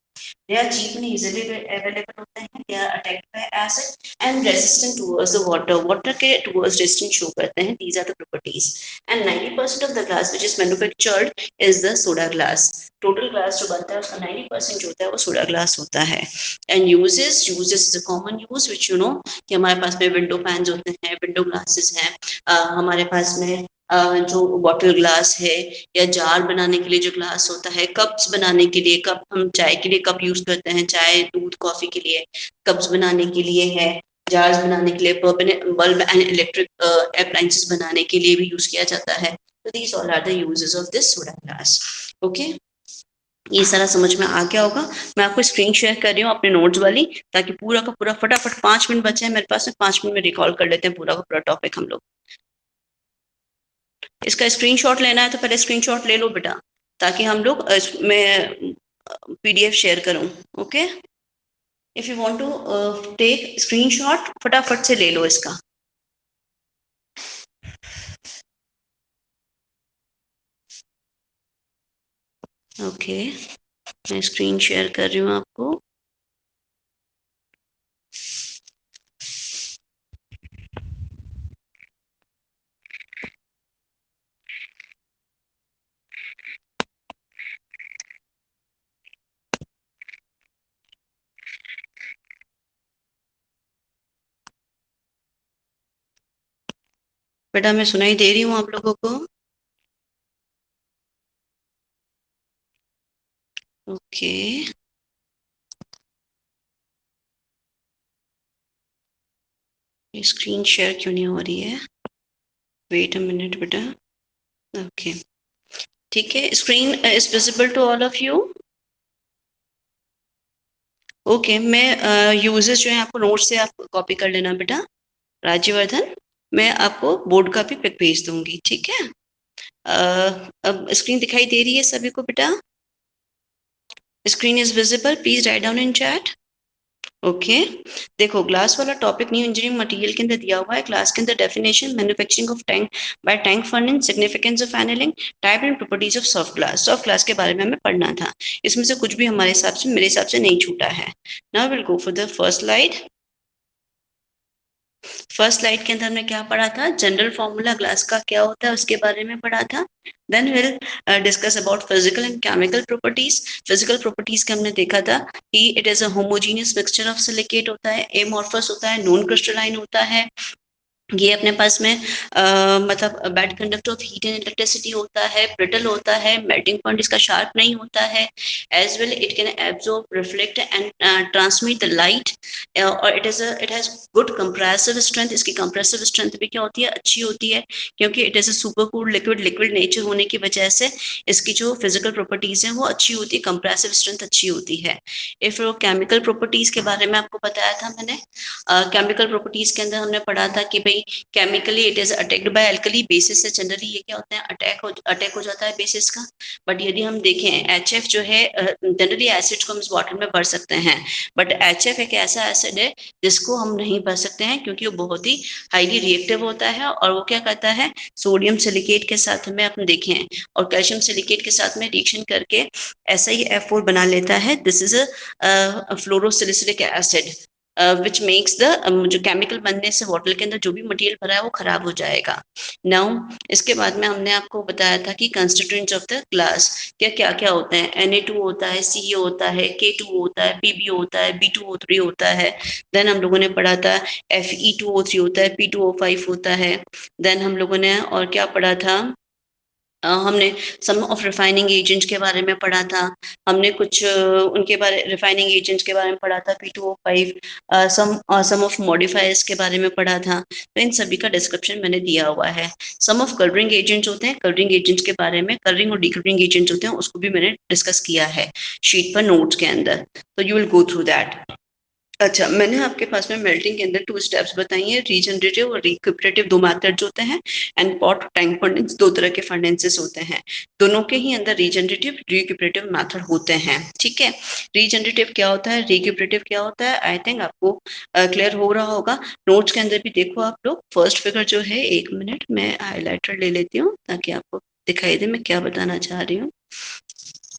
Speaker 1: They are cheap and easily available होते हैं। They are attacked by acid and resistant towards the water. Water के towards resistant show करते हैं। These are the properties. And 90% of the glass which is manufactured is the soda glass. Total glass जो बनता है उसका 90% जो होता है वो soda glass होता है। And uses is a common use which you know कि हमारे पास में विंडो फैंस होते हैं, विंडो ग्लासेस हैं, हमारे पास में जो बॉटल ग्लास है, या जार बनाने के लिए जो ग्लास होता है, कप्स बनाने के लिए, कप हम चाय के लिए कप यूज करते हैं, चाय, दूध, कॉफी के लिए कप्स बनाने के लिए है, जार्स बनाने के लिए, बल्ब एंड इलेक्ट्रिक अप्लायंसेस बनाने के लिए भी यूज किया जाता है। तो these all are the uses of this soda glass. Okay, ये सारा समझ में आ गया होगा। मैं आपको स्क्रीन शेयर कर रही हूँ अपने नोट्स वाली, ताकि पूरा का पूरा फटाफट 5 मिनट बचे हैं मेरे पास में, 5 मिनट में रिकॉल कर लेते हैं पूरा का पूरा टॉपिक हम लोग। इसका स्क्रीनशॉट लेना है तो पहले स्क्रीनशॉट ले लो बेटा, ताकि हम लोग मैं PDF शेयर करूं। Okay, if you want to take screenshot फटाफट से ले लो इसका। ओके, मैं स्क्रीन शेयर कर रही हूँ आपको। बेटा मैं सुनाई दे रही हूँ आप लोगों को? ओके, स्क्रीन शेयर क्यों नहीं हो रही है? वेट अ मिनट बेटा। ओके, ठीक है, screen is visible to all of you? Okay, मैं यूजर्स जो है आपको नोट से आप कॉपी कर लेना बेटा। राज्यवर्धन, मैं आपको बोर्ड का भी पिक भेज दूंगी, ठीक है? अब स्क्रीन दिखाई दे रही है सभी को बेटा? Screen is visible, please right down in chat. Okay, देखो ग्लास वाला टॉपिक न्यू इंजीनियरिंग मटेरियल के अंदर दिया हुआ है। क्लास के अंदर definition, manufacturing of tank bye tank furnace, significance of annealing, type and properties of soft glass. Soft glass के बारे में हमें पढ़ना था, इसमें से कुछ भी हमारे हिसाब से, मेरे हिसाब से नहीं छूटा है। Now will go for the first slide. First slide के अंदर हमने क्या पढ़ा था? जनरल फॉर्मूला ग्लास का क्या होता है उसके बारे में पढ़ा था। Then will discuss about physical and chemical properties. Physical properties का हमने देखा था कि it is a homogeneous mixture of silicate होता है, एमॉर्फस होता है, नॉन क्रिस्टलाइन होता है। ये अपने पास में मतलब bad conductor of heat and electricity होता है, ब्रिटल होता है, मेल्टिंग पॉइंट इसका शार्प नहीं होता है, as well it can absorb, reflect and transmit the light, और it has good compressive strength. इसकी कंप्रेसिव स्ट्रेंथ भी क्या होती है? अच्छी होती है, क्योंकि it is a super cooled liquid, liquid nature होने की वजह से इसकी जो फिजिकल प्रॉपर्टीज हैं वो अच्छी होती है, कंप्रेसिव स्ट्रेंथ अच्छी होती है। इफ केमिकल प्रॉपर्टीज के बारे में आपको बताया था मैंने, केमिकल प्रॉपर्टीज के अंदर हमने पढ़ा था कि भाई chemically it is attacked by alkali basis से जनरली ये क्या होता है? अटैक हो जाता है बेसिस का। बट यदि हम देखें HF जो है, जनरली एसिड को हम इस बॉटल में भर सकते हैं, बट HF एक ऐसा एसिड है जिसको हम नहीं भर सकते हैं, क्योंकि वो बहुत ही हाईली रिएक्टिव होता है, और वो क्या करता है? सोडियम सिलिकेट के साथ में अपन देखें और कैल्शियम सिलिकेट के साथ में रिएक्शन करके ऐसा ही F4 बना लेता है। This is a fluorosilicic acid, which makes the, जो केमिकल बनने से बॉटल के अंदर जो भी मटेरियल भरा है वो खराब हो जाएगा। नाउ इसके बाद में हमने आपको बताया था कि कंस्टिट्यूएंट्स ऑफ द ग्लास क्या क्या क्या होते हैं। Na2 होता है, Co होता है, K2 होता है, Pb होता है, B2O3 होता है। देन हम लोगों ने पढ़ा था Fe2O3 होता है, P2O5 होता है। देन हम लोगों ने और क्या पढ़ा था? हमने सम ऑफ रिफाइनिंग एजेंट्स के बारे में पढ़ा था। हमने कुछ उनके बारे, रिफाइनिंग एजेंट्स के बारे में पढ़ा था, P2O5, सम ऑफ मॉडिफायर्स के बारे में पढ़ा था। तो इन सभी का डिस्क्रिप्शन मैंने दिया हुआ है। सम ऑफ कलरिंग एजेंट्स होते हैं, कलरिंग एजेंट्स के बारे में, कलरिंग और डिकलरिंग एजेंट्स होते हैं, उसको भी मैंने डिस्कस किया है शीट पर नोट्स के अंदर, तो you will go through that. अच्छा, मैंने आपके पास में मेल्टिंग के अंदर 2 स्टेप्स बताई हैं, रीजनरेटिव और रिक्यूपरेटिव 2 मेथड्स होते हैं, एंड पॉट टैंक फर्नेस 2 तरह के फर्नेसेस होते हैं। दोनों के ही अंदर रीजनरेटिव, रिक्यूपरेटिव मेथड होते हैं, ठीक है? रीजनरेटिव क्या होता है, रिक्यूपरेटिव क्या होता है, आई थिंक आपको क्लियर हो रहा होगा। नोट्स के अंदर भी देखो आप लोग। फर्स्ट फिगर जो है, 1 मिनट मैं हाइलाइटर ले लेती हूँ ताकि आपको दिखाई दे मैं क्या बताना चाह रही हूँ।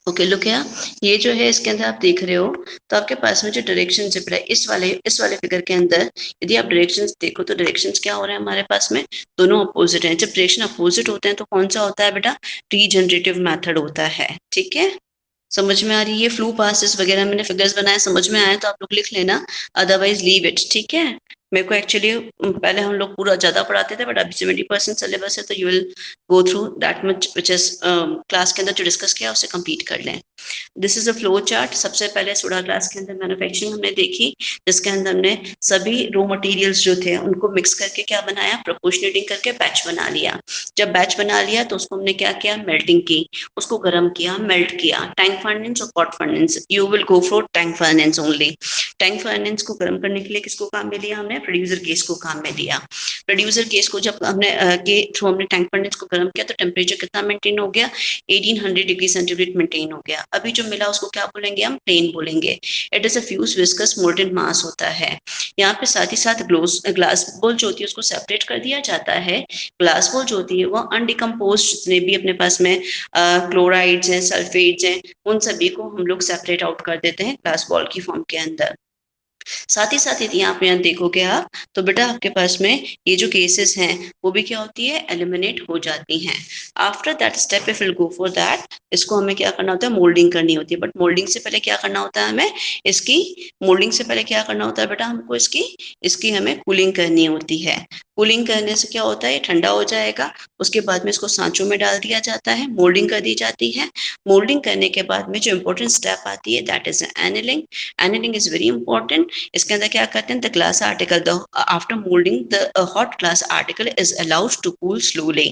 Speaker 1: ओके, लुक या, ये जो है इसके अंदर आप देख रहे हो, तो आपके पास में जो डायरेक्शन जिप है इस वाले फिगर के अंदर, यदि आप डायरेक्शंस देखो तो डायरेक्शंस क्या हो रहे हैं हमारे पास में? दोनों अपोजिट हैं। जब डायरेक्शन अपोजिट होते हैं तो कौन सा होता है बेटा? रीजनरेटिव मेथड होता है, ठीक है? समझ में आ रही है? फ्लू पासेस वगैरह मैंने फिगर्स बनाए, समझ में आए तो आप लोग लिख लेना, अदरवाइज लीव इट, ठीक है? मेरे को एक्चुअली पहले हम लोग पूरा ज्यादा पढ़ाते थे, बट अभी 70% सिलेबस है, तो you will go through that much which is class के अंदर जो डिस्कस किया उसे कंप्लीट कर लें। This is a flow chart. सबसे पहले सोडा ग्लास के अंदर मैन्युफैक्चरिंग हमने देखी, जिसके अंदर हमने सभी रॉ मटेरियल्स जो थे उनको मिक्स करके क्या बनाया? प्रोपोर्शनेटिंग करके बैच बना लिया। जब बैच बना लिया तो उसको हमने क्या किया? मेल्टिंग की, उसको गर्म किया, मेल्ट किया। टैंक फर्नेस और pot furnace, you will go for tank furnace only. Tank furnace को गर्म करने के लिए किसको काम में लिया हमने? प्रोड्यूसर गैस को काम में लिया। प्रोड्यूसर गैस को जब हमने के थ्रू हमने टैंक फर्नेस को गर्म किया तो टेम्परेचर कितना मेंटेन हो गया? 1800 डिग्री सेंटीग्रेड मेंटेन हो गया। अभी जो मिला उसको क्या बोलेंगे? हम प्लेन बोलेंगे। It is a fuse viscous molten mass होता है। यहाँ पे साथ ही साथ ग्लास बॉल जो होती है उसको सेपरेट कर दिया जाता है। ग्लास बॉल जो होती है वो अनडिकम्पोज जितने भी अपने पास में क्लोराइड्स हैं, सल्फेट्स हैं, उन सभी को हम लोग सेपरेट आउट कर देते हैं ग्लास बॉल की फॉर्म के अंदर। साथ ही साथ यदि आप यहाँ देखोगे आप, तो बेटा आपके पास में ये जो केसेस हैं वो भी क्या होती है? एलिमिनेट हो जाती हैं। After that step if will go for that, इसको हमें क्या करना होता है? मोल्डिंग करनी होती है। बट मोल्डिंग से पहले क्या करना होता है हमें? इसकी मोल्डिंग से पहले क्या करना होता है बेटा हमको? इसकी इसकी हमें कूलिंग करनी होती है। कूलिंग करने से क्या होता है, ये ठंडा हो जाएगा। उसके बाद में इसको सांचों में डाल दिया जाता है, मोल्डिंग कर दी जाती है। मोल्डिंग करने के बाद में जो इम्पोर्टेंट स्टेप आती है that is annealing. Annealing is very important. इसके अंदर क्या करते हैं, the glass article, the after moulding the hot glass article is allowed to cool slowly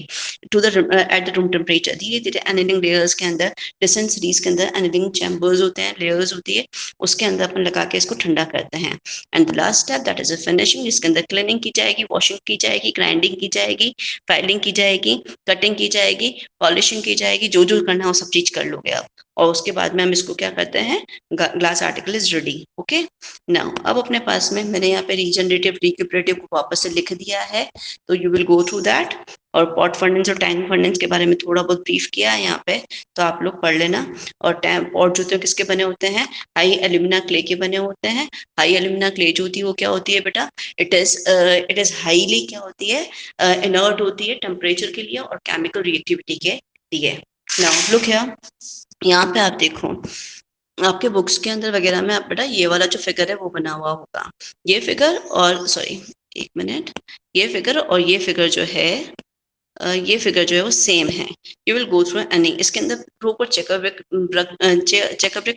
Speaker 1: to the at the room temperature. धीरे धीरे एनिलिंग लेयर्स के अंदर, डिस्टेंट सीरीज के अंदर एनिलिंग चैम्बर्स होते हैं, लेयर्स होती है, उसके अंदर अपन लगा के इसको ठंडा करते हैं। And the last step that is finishing. इसके अंदर क्लीनिंग की जाएगी, वॉशिंग की जाएगी, ग्राइंडिंग की जाएगी, फाइलिंग की जाएगी, कटिंग की जाएगी, पॉलिशिंग की जाएगी, जो जो करना है वो सब चीज कर लोगे आप। और उसके बाद में हम इसको क्या करते हैं, glass article is ready. Okay, now अब अपने पास में मैंने यहाँ पे रीजनरेटिव रिक्यूपरेटिव को वापस से लिख दिया है, तो you will go through that. और पॉट फर्नेंस और टैंक फर्नेंस के बारे में थोड़ा बहुत ब्रीफ किया है यहाँ पे, तो आप लोग पढ़ लेना। और टैंक पॉट जो होते हैं किसके बने होते हैं, हाई एल्यूमिना क्ले के बने होते हैं। हाई एल्यूमिना क्ले जो होती है वो क्या होती है बेटा, इट इज हाईली क्या होती है, इनर्ट होती है टेम्परेचर के लिए और केमिकल रिएक्टिविटी के लिए। नाउ लुक हियर, यहाँ पे आप देखो आपके बुक्स के अंदर वगैरह में आप बेटा ये वाला जो फिगर है वो बना हुआ होगा। ये फिगर और सॉरी एक मिनट, ये फिगर और ये फिगर जो है ये फिगर जो है वो सेम है। You will go through any, इसके अंदर प्रॉपर चेकअप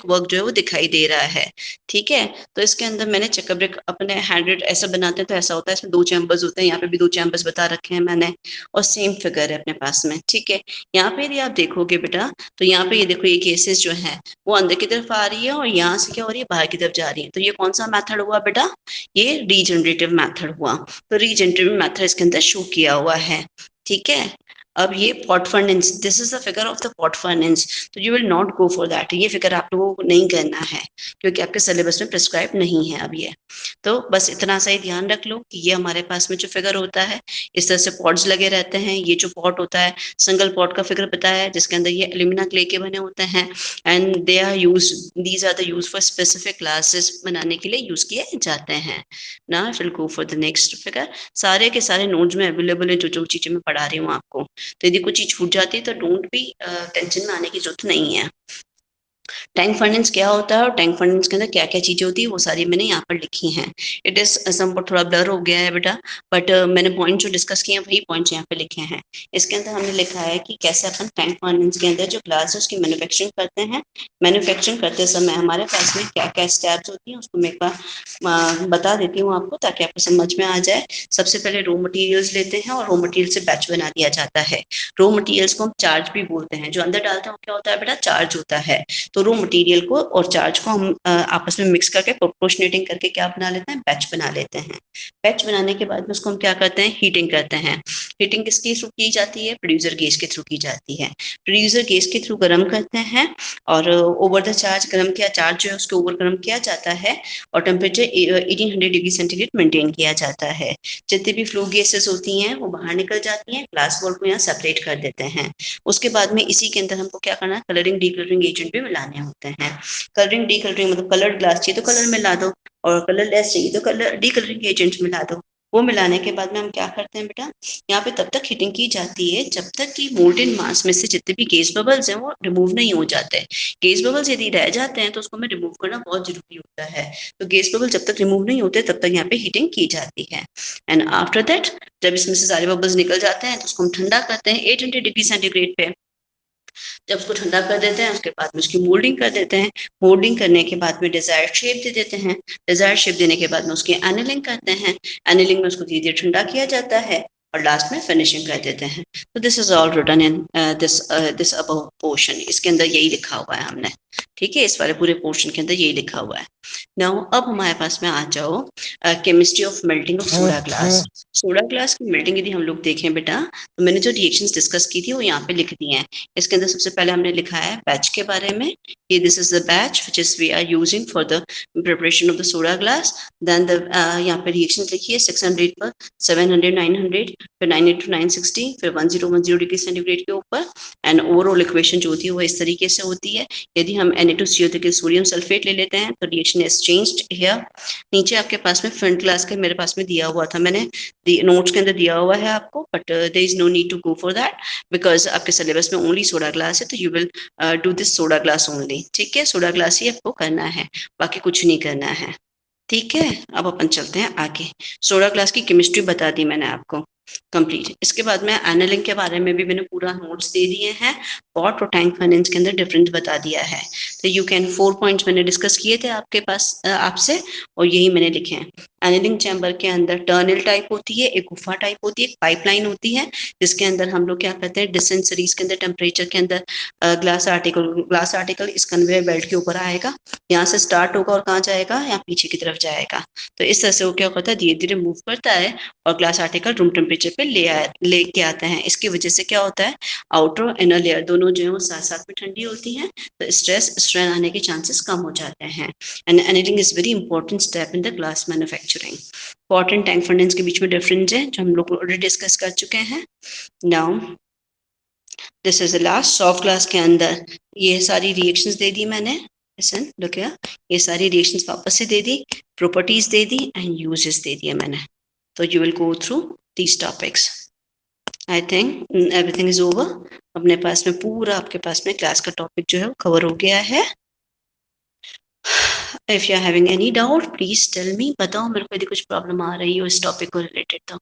Speaker 1: वर्क जो है वो दिखाई दे रहा है। ठीक है, तो इसके अंदर मैंने चेकअप अपने हैंड ऐसा बनाते हैं तो ऐसा होता है, इसमें 2 चैम्बर्स होते हैं, यहाँ पे भी 2 चैम्बर्स बता रखे हैं मैंने, और सेम फिगर है अपने पास में। ठीक है, यहाँ पे यदि आप देखोगे बेटा, तो यहाँ पे ये देखो ये केसेस जो है वो अंदर की तरफ आ रही है और यहाँ से क्या हो रही है, बाहर की तरफ जा रही है। तो ये कौन सा मेथड हुआ बेटा, ये रीजनरेटिव मेथड हुआ। तो रीजनरेटिव मेथड इसके अंदर शो किया हुआ है। ठीक है, अब ये pot furnace, this is the figure of the pot furnace, तो you will not go for that. ये फिगर आप लोगों को नहीं करना है क्योंकि आपके सिलेबस में प्रिस्क्राइब नहीं है अब ये। तो बस इतना सा ही ध्यान रख लो कि ये हमारे पास में जो फिगर होता है इस तरह से पॉट्स लगे रहते हैं। ये जो पॉट होता है सिंगल पॉट का फिगर बताया है जिसके अंदर ये एल्यूमिना क्ले के बने होते हैं, and they are use, these are the use for specific glasses बनाने के लिए यूज किए जाते हैं। Now will go for the next figure. सारे के सारे नोट्स में अवेलेबल है, जो जो चीजें मैं पढ़ा रही हूँ आपको। तो यदि कुछ चीज छूट जाती है तो डोंट भी टेंशन में आने की जरूरत नहीं है। टैंक फर्नेंस क्या होता है और टैंक फर्नेंस के अंदर क्या क्या चीजें होती है वो सारी मैंने यहाँ पर लिखी हैं। इट इज समवट थोड़ा ब्लर हो गया है बेटा, बट मैंने पॉइंट जो डिस्कस किए हैं वही पॉइंट्स यहाँ पे लिखे हैं। इसके अंदर हमने लिखा है कि कैसे अपन टैंक फर्नेंस के अंदर जो ग्लास है उसकी मैन्युफैक्चरिंग करते हैं। मैन्युफैक्चरिंग करते समय हमारे पास में क्या क्या स्टेप्स होती हैं उसको मैं एक बार बता देती हूँ आपको ताकि आपको समझ में आ जाए। सबसे पहले रॉ मटेरियल्स लेते हैं और रॉ मटेरियल से बैच बना दिया जाता है। रॉ मटेरियल्स को हम चार्ज भी बोलते हैं, जो अंदर डालते हैं वो क्या होता है बेटा, चार्ज होता है। तो रॉ मटेरियल को और चार्ज को हम आपस में मिक्स करके प्रोपोर्शनेटिंग करके क्या बना लेते हैं, बैच बना लेते हैं। बैच बनाने के बाद में उसको हम क्या करते हैं, हीटिंग करते हैं। हीटिंग किसके थ्रू की जाती है, प्रोड्यूसर गेज के थ्रू की जाती है। प्रोड्यूसर गेज के थ्रू गर्म करते हैं और ओवर द चार्ज गर्म किया, चार्ज जो है उसके ओवर गर्म किया जाता है और टेम्परेचर 1800 डिग्री सेंटीग्रेड मेंटेन किया जाता है। जितनी भी फ्लू गैसेस होती हैं वो बाहर निकल जाती हैं, ग्लास वॉल को यहाँ सेपरेट कर देते हैं। उसके बाद में इसी के अंदर हमको क्या करना है, कलरिंग डीकलरिंग एजेंट भी मिलाने होते हैं। कलरिंग डीकलरिंग मतलब कलर्ड ग्लास चाहिए तो कलर मिला दो और कलरलेस चाहिए तो कलर डीकलरिंग एजेंट्स मिला दो। वो मिलाने के बाद में हम क्या करते हैं बेटा, यहाँ पे तब तक हीटिंग की जाती है जब तक कि मोल्टेन मास में से जितने भी गैस बबल्स हैं वो रिमूव नहीं हो जाते। गैस बबल्स यदि रह जाते हैं तो उसको हमें रिमूव करना बहुत जरूरी होता है। तो गैस बबल जब तक रिमूव नहीं होते तब तक यहाँ पे हीटिंग की जाती है। एंड आफ्टर दैट जब इसमें से सारे बबल्स निकल जाते हैं तो उसको हम ठंडा करते हैं 800 डिग्री सेंटीग्रेड पे। जब उसको ठंडा कर देते हैं उसके बाद में उसकी मोल्डिंग कर देते हैं। मोल्डिंग करने के बाद में डिजायर्ड शेप दे देते हैं। डिजायर्ड शेप देने के बाद में उसकी एनिलिंग करते हैं। एनिलिंग में उसको धीरे धीरे ठंडा किया जाता है और लास्ट में फिनिशिंग कर देते हैं। तो this is all written in this above portion. इसके अंदर यही लिखा हुआ है हमने। ठीक है, इस वाले पूरे पोर्शन के अंदर यही लिखा हुआ है। नाउ अब हमारे पास में आ जाओ chemistry of melting of soda glass. Soda glass की मेल्टिंग यदि हम लोग देखें बेटा तो मैंने जो रिएक्शंस डिस्कस की थी वो यहाँ पे लिख दी हैं। इसके अंदर सबसे पहले हमने लिखा है बैच के बारे में, ये this is the batch which is we are using for the preparation of the soda glass. Then the यहाँ पे रिएक्शंस लिखी है 600 पर, 700 900, फिर 980 to 960, फिर 1010 डिग्री सेंटीग्रेड के ऊपर। एंड ओवरऑल इक्वेशन जो होती है वो इस तरीके से होती है। यदि हम Na2CO3 सोडियम सल्फेट ले लेते हैं तो रिएक्शन इज चेंज्ड हियर। नीचे आपके पास में फ्रंट ग्लास के मेरे पास में दिया हुआ था, मैंने नोट्स के अंदर दिया हुआ है आपको, but there is no need to go for that because आपके सिलेबस में ओनली सोडा ग्लास है, तो you will do this soda glass only. ठीक है, सोडा ग्लास ही आपको करना है, बाकी कुछ नहीं करना है। ठीक है, अब अपन चलते हैं आगे। 16 क्लास की केमिस्ट्री बता दी मैंने आपको कंप्लीट। इसके बाद में एनालिंग के बारे में भी मैंने पूरा नोट्स दे दिए हैं, पॉट और टैंक फाइनेंस के अंदर डिफरेंस बता दिया है। तो यू कैन 4 पॉइंट्स मैंने डिस्कस किए थे आपके पास आपसे, और यही मैंने लिखे हैं। एनालिंग चैम्बर के अंदर टर्नल टाइप होती है, एक गुफा टाइप होती है, एक पाइपलाइन होती है, जिसके अंदर हम लोग क्या करते हैं, डिस्टेंस सीरीज के अंदर टेम्परेचर के अंदर ग्लास आर्टिकल इस कन्वेयर बेल्ट के ऊपर आएगा, यहाँ से स्टार्ट होगा और कहाँ जाएगा, यहाँ पीछे की तरफ जाएगा। तो इस तरह से वो क्या होता है, धीरे धीरे मूव करता है और ग्लास आर्टिकल रूम टेम्परेचर पे लेके आता है। इसकी वजह से क्या होता है, आउटर और इनर लेयर दोनों जो है वो साथ साथ में ठंडी होती हैं, तो स्ट्रेस स्ट्रेन आने के चांसेस कम हो जाते हैं। And annealing is very important step in the glass manufacturing. Pot and tank furnace के बीच में डिफरेंस है, जो हम लोग ऑलरेडी डिस्कस कर चुके हैं। Now this is the last soft glass के अंदर ये सारी रिएक्शंस दे दी मैंने। लिसन लुक हियर, ये सारी रिएक्शंस वापस से दे दी, प्रॉपर्टीज दे दी एंड यूजेस दे दिए मैंने। तो you will go through these topics. I think everything is over. अपने पास में पूरा आपके पास में क्लास का टॉपिक जो है वो कवर हो गया है। If you are having any doubt please tell me, बताओ मेरे को यदि कुछ प्रॉब्लम आ रही हो इस टॉपिक को रिलेटेड तो।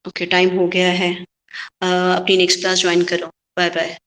Speaker 1: ओके, टाइम हो गया है। अपनी नेक्स्ट क्लास ज्वाइन करो। Bye bye.